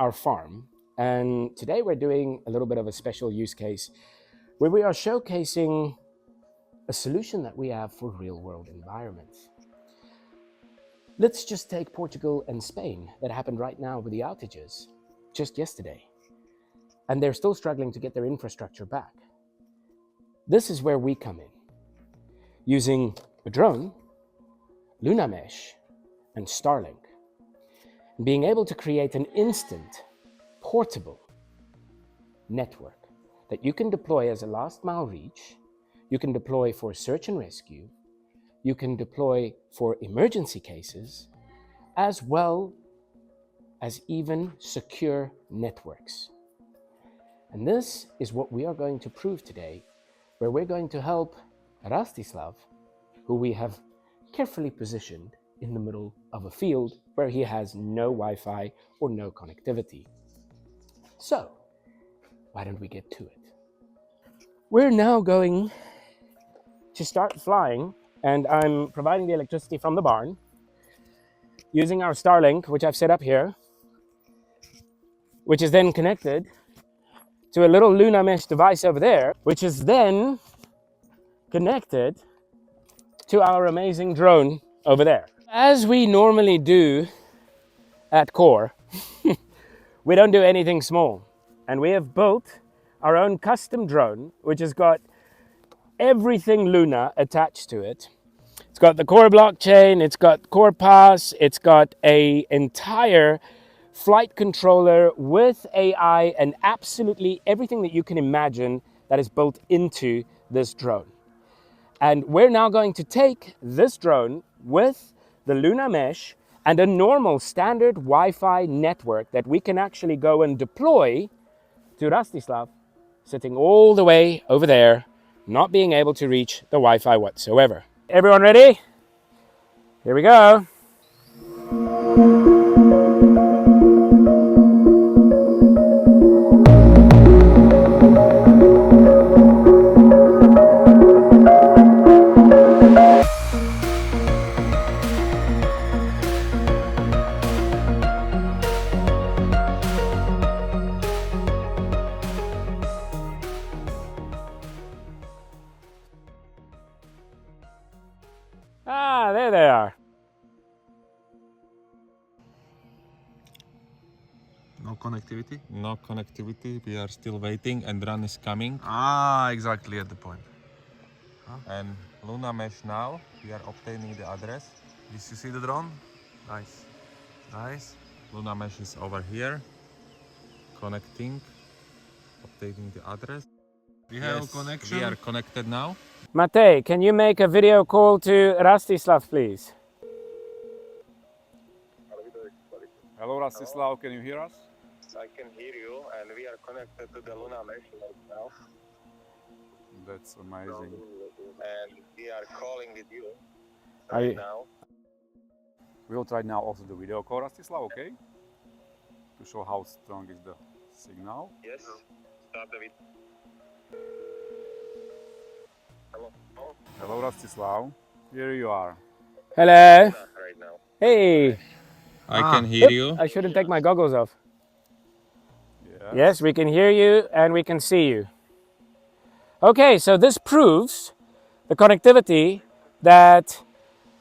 our farm, and today we're doing a little bit of a special use case where we are showcasing a solution that we have for real-world environments. Let's just take Portugal and Spain that happened right now with the outages just yesterday, and they're still struggling to get their infrastructure back. This is where we come in, using a drone, Lunaº Mesh, and Starlink, and being able to create an instant, portable network that you can deploy as a last mile reach, you can deploy for search and rescue, you can deploy for emergency cases, as well as even secure networks. And this is what we are going to prove today, where we're going to help Rastislav, who we have carefully positioned in the middle of a field where he has no Wi-Fi or no connectivity. So, why don't we get to it? We're now going to start flying, and I'm providing the electricity from the barn using our Starlink, which I've set up here, which is then connected to a little Lunaº Mesh device over there, which is then connected to our amazing drone over there. As we normally do at Core, we don't do anything small. And we have built our own custom drone, which has got everything Luna attached to it. It's got the Core blockchain, it's got Core Pass, it's got an entire flight controller with AI and absolutely everything that you can imagine that is built into this drone. And we're now going to take this drone with the Lunaº Mesh and a normal standard Wi-Fi network that we can actually go and deploy to Rastislav, sitting all the way over there, not being able to reach the Wi-Fi whatsoever. Everyone ready? Here we go. Ah, there they are. No connectivity? No connectivity, we are still waiting and run is coming. Exactly at the point. And Lunaº Mesh now, we are obtaining the address. Did you see the drone? Nice. Nice. Lunaº Mesh is over here, connecting, obtaining the address. We have connection. We are connected now. Matej, can you make a video call to Rastislav, please? Hello, Rastislav, can you hear us? I can hear you, and we are connected to the Lunaº Mesh right now. That's amazing. And we are calling with you Are you- now. We will try now also the video call, Rastislav, okay? To show how strong is the signal. Yes, start the video. Hello? Hello, Rastislav. Here you are. Hello. Right now. Hey. I can hear you. I shouldn't take my goggles off. Yes. Yes, we can hear you and we can see you. Okay, so this proves the connectivity that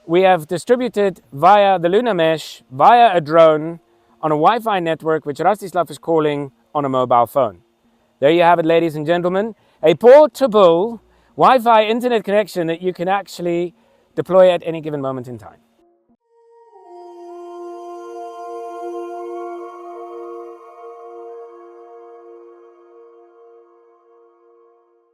we have distributed via the Lunaº Mesh, via a drone, on a Wi-Fi network, which Rastislav is calling on a mobile phone. There you have it, ladies and gentlemen. A portable Wi-Fi internet connection that you can actually deploy at any given moment in time.